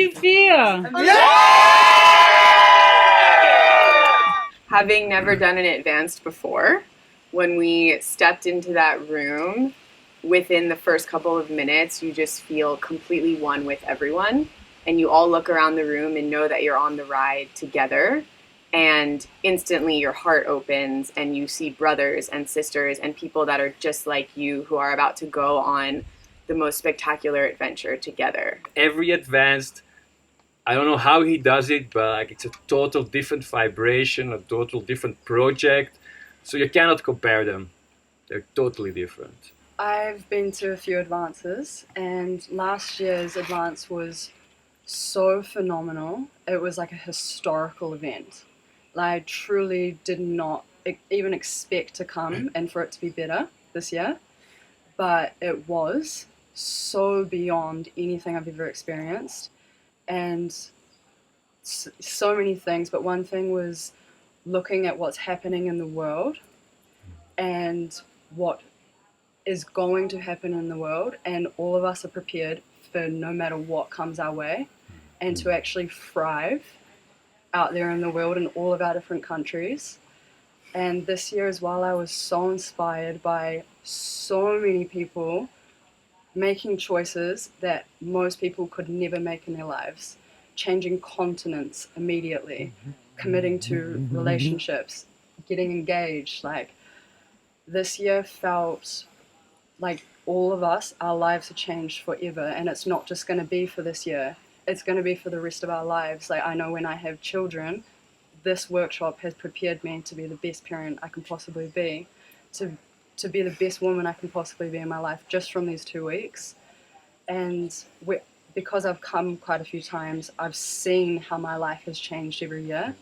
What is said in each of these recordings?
you feel? Having never done an advanced before, when we stepped into that room, within the first couple of minutes, you just feel completely one with everyone. And you all look around the room and know that you're on the ride together. And instantly your heart opens and you see brothers and sisters and people that are just like you who are about to go on the most spectacular adventure together. Every advanced, I don't know how he does it, but like it's a total different vibration, a total different project. So you cannot compare them. They're totally different. I've been to a few advances, and last year's advance was so phenomenal. It was like a historical event. I truly did not even expect to come and for it to be better this year, but it was so beyond anything I've ever experienced, and so many things. But one thing was looking at what's happening in the world and what is going to happen in the world, and all of us are prepared for no matter what comes our way, and to actually thrive out there in the world in all of our different countries. And this year as well, I was so inspired by so many people making choices that most people could never make in their lives, changing continents immediately, committing to relationships, getting engaged. Like, this year felt like all of us, our lives are changed forever, and it's not just going to be for this year, it's going to be for the rest of our lives. Like, I know when I have children, this workshop has prepared me to be the best parent I can possibly be, to be the best woman I can possibly be in my life, just from these 2 weeks. And because I've come quite a few times, I've seen how my life has changed every year.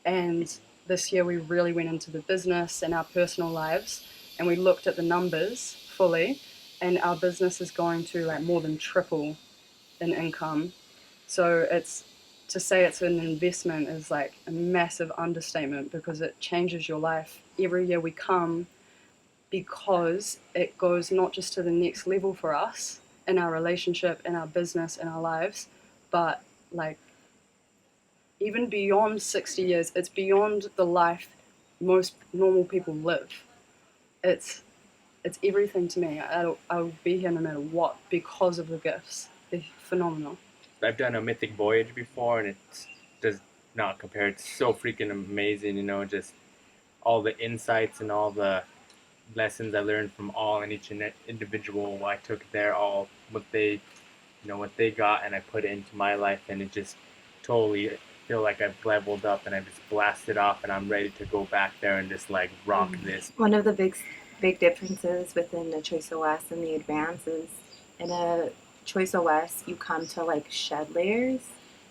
And this year we really went into the business and our personal lives, and we looked at the numbers fully, and our business is going to like more than triple in income. So to say it's an investment is like a massive understatement, because it changes your life every year we come, because it goes not just to the next level for us in our relationship, in our business, in our lives, but like even beyond 60 years, it's beyond the life most normal people live. It's everything to me. I'll be here no matter what because of the gifts. They're phenomenal. I've done a Mythic voyage before, and it does not compare. It's so freaking amazing, just all the insights and all the lessons I learned from all and each individual I took there, all what they got, and I put it into my life, and it just totally feel like I've leveled up and I've just blasted off, and I'm ready to go back there and just like rock this. One of the big differences within the Choice OS and the Advance is in a Choice OS, you come to like shed layers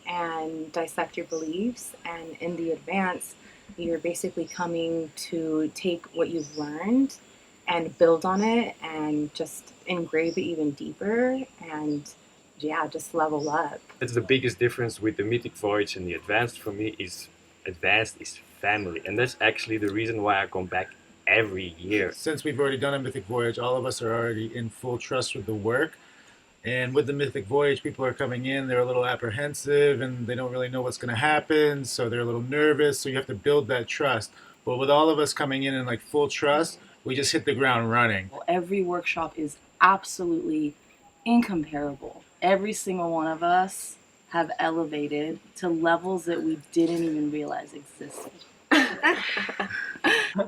and dissect your beliefs, and in the Advance, you're basically coming to take what you've learned and build on it and just engrave it even deeper and just level up. That's the biggest difference with the Mythic Voyage and the Advanced for me. Is Advanced is family, and that's actually the reason why I come back every year. Since we've already done a Mythic Voyage, all of us are already in full trust with the work. And with the Mythic Voyage, people are coming in, they're a little apprehensive and they don't really know what's going to happen, so they're a little nervous, so you have to build that trust. But with all of us coming in like full trust, we just hit the ground running. Every workshop is absolutely incomparable. Every single one of us have elevated to levels that we didn't even realize existed.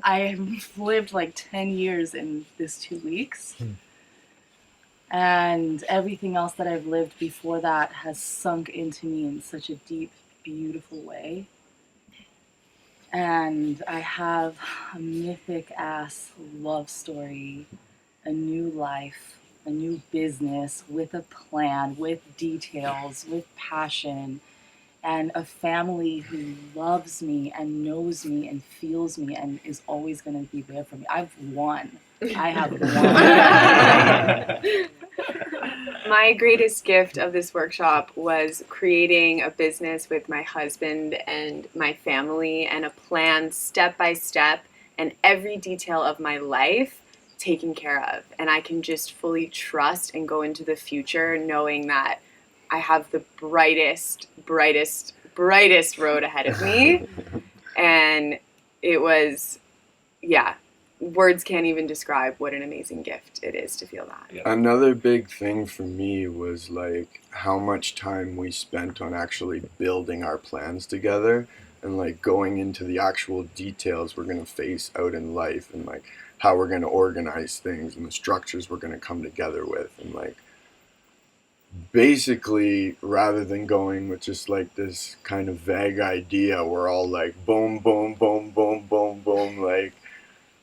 I've lived like 10 years in this 2 weeks. And everything else that I've lived before that has sunk into me in such a deep, beautiful way. And I have a mythic-ass love story, a new life, a new business with a plan, with details, with passion, and a family who loves me and knows me and feels me and is always going to be there for me. I've won. I have won. My greatest gift of this workshop was creating a business with my husband and my family, and a plan step by step, and every detail of my life taken care of. And I can just fully trust and go into the future knowing that I have the brightest road ahead of me. And it was, yeah, words can't even describe what an amazing gift it is to feel that. Another big thing for me was like how much time we spent on actually building our plans together and like going into the actual details we're going to face out in life and like how we're going to organize things and the structures we're going to come together with. And like basically, rather than going with just like this kind of vague idea, we're all like boom, boom, boom, boom, boom, boom, like,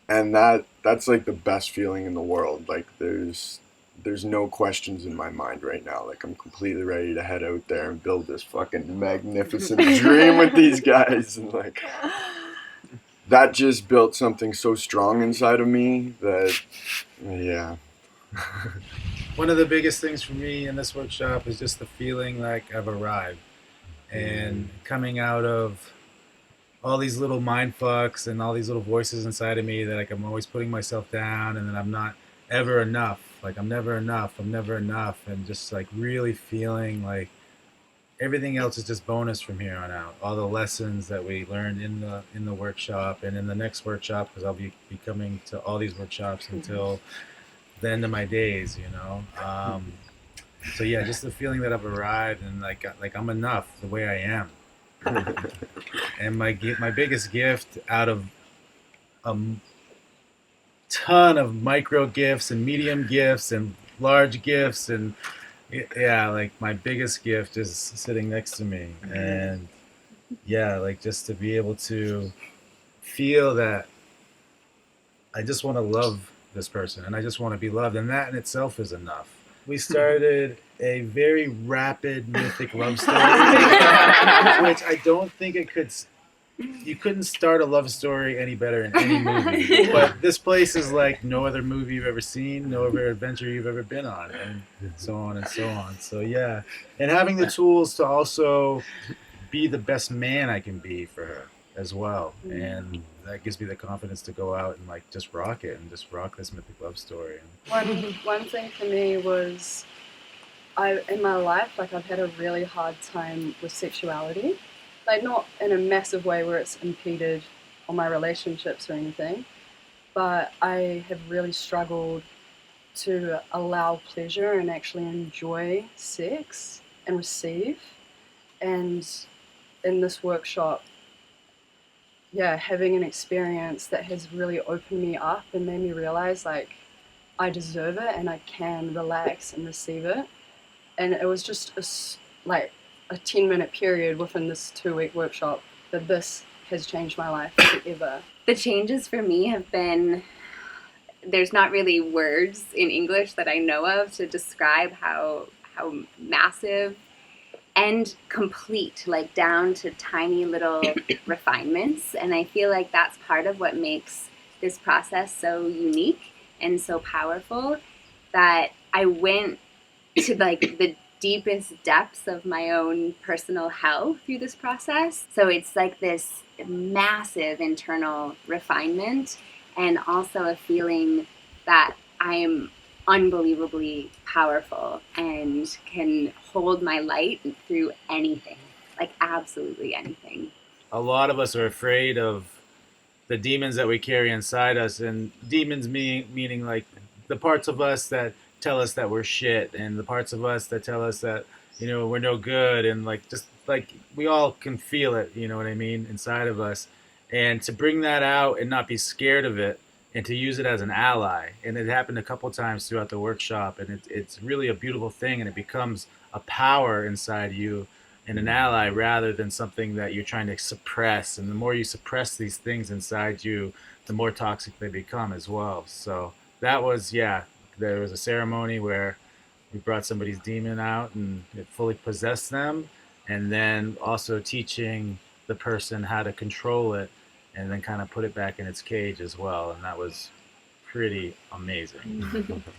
and that's like the best feeling in the world. Like there's no questions in my mind right now. Like I'm completely ready to head out there and build this fucking magnificent dream with these guys. And like that just built something so strong inside of me that, yeah. One of the biggest things for me in this workshop is just the feeling like I've arrived and coming out of all these little mind fucks and all these little voices inside of me that like I'm always putting myself down and then I'm not ever enough. Like I'm never enough. And just like really feeling like everything else is just bonus from here on out. All the lessons that we learned in the workshop and in the next workshop, because I'll be coming to all these workshops until the end of my days, you know. So yeah, just the feeling that I've arrived and like I'm enough the way I am. And my biggest gift out of a ton of micro gifts and medium gifts and large gifts and yeah, like my biggest gift is sitting next to me. And yeah, like just to be able to feel that I just want to love this person and I just want to be loved, and that in itself is enough. We started a very rapid mythic love story, which I don't think you couldn't start a love story any better in any movie. But this place is like no other movie you've ever seen, no other adventure you've ever been on, and so on and so on. So yeah, and having the tools to also be the best man I can be for her as well. And that gives me the confidence to go out and like just rock it and just rock this mythic love story. One thing for me was in my life, like I've had a really hard time with sexuality. Like not in a massive way where it's impeded on my relationships or anything, but I have really struggled to allow pleasure and actually enjoy sex and receive. And in this workshop, yeah, having an experience that has really opened me up and made me realize like I deserve it and I can relax and receive it. And it was just a 10-minute period within this 2-week workshop that this has changed my life forever. The changes for me have been, there's not really words in English that I know of to describe how massive and complete, like down to tiny little refinements. And I feel like that's part of what makes this process so unique and so powerful, that I went to like the deepest depths of my own personal hell through this process. So it's like this massive internal refinement and also a feeling that I'm unbelievably powerful and can hold my light through anything, like absolutely anything. A lot of us are afraid of the demons that we carry inside us, and demons meaning like the parts of us that tell us that we're shit, and the parts of us that tell us that, you know, we're no good, and like just like we all can feel it, you know what I mean, inside of us. And to bring that out and not be scared of it and to use it as an ally. And it happened a couple times throughout the workshop, and it's really a beautiful thing, and it becomes a power inside you and an ally rather than something that you're trying to suppress. And the more you suppress these things inside you, the more toxic they become as well. So that was, yeah, there was a ceremony where we brought somebody's demon out and it fully possessed them, and then also teaching the person how to control it and then kind of put it back in its cage as well. And that was pretty amazing.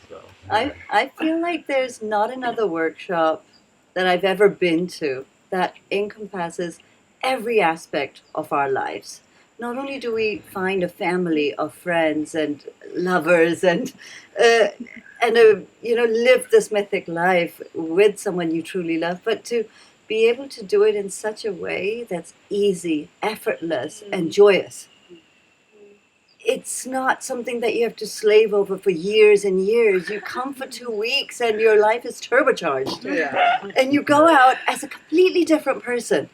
So, I feel like there's not another workshop that I've ever been to that encompasses every aspect of our lives. not only do we find a family of friends and lovers and live this mythic life with someone you truly love, but to be able to do it in such a way that's easy, effortless, and joyous. It's not something that you have to slave over for years and years. You come for 2 weeks and your life is turbocharged. Yeah. And you go out as a completely different person.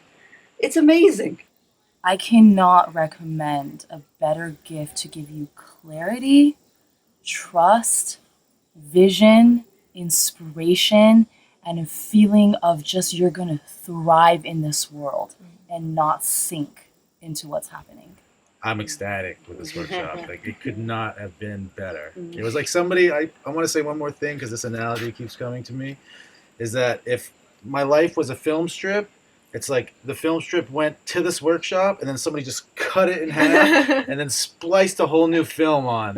It's amazing. I cannot recommend a better gift to give you clarity, trust, vision, inspiration, and a feeling of just you're going to thrive in this world and not sink into what's happening. I'm ecstatic with this workshop. Like, it could not have been better. It was like somebody, I want to say one more thing because this analogy keeps coming to me, is that if my life was a film strip, it's like the film strip went to this workshop and then somebody just cut it in half and then spliced a whole new film on.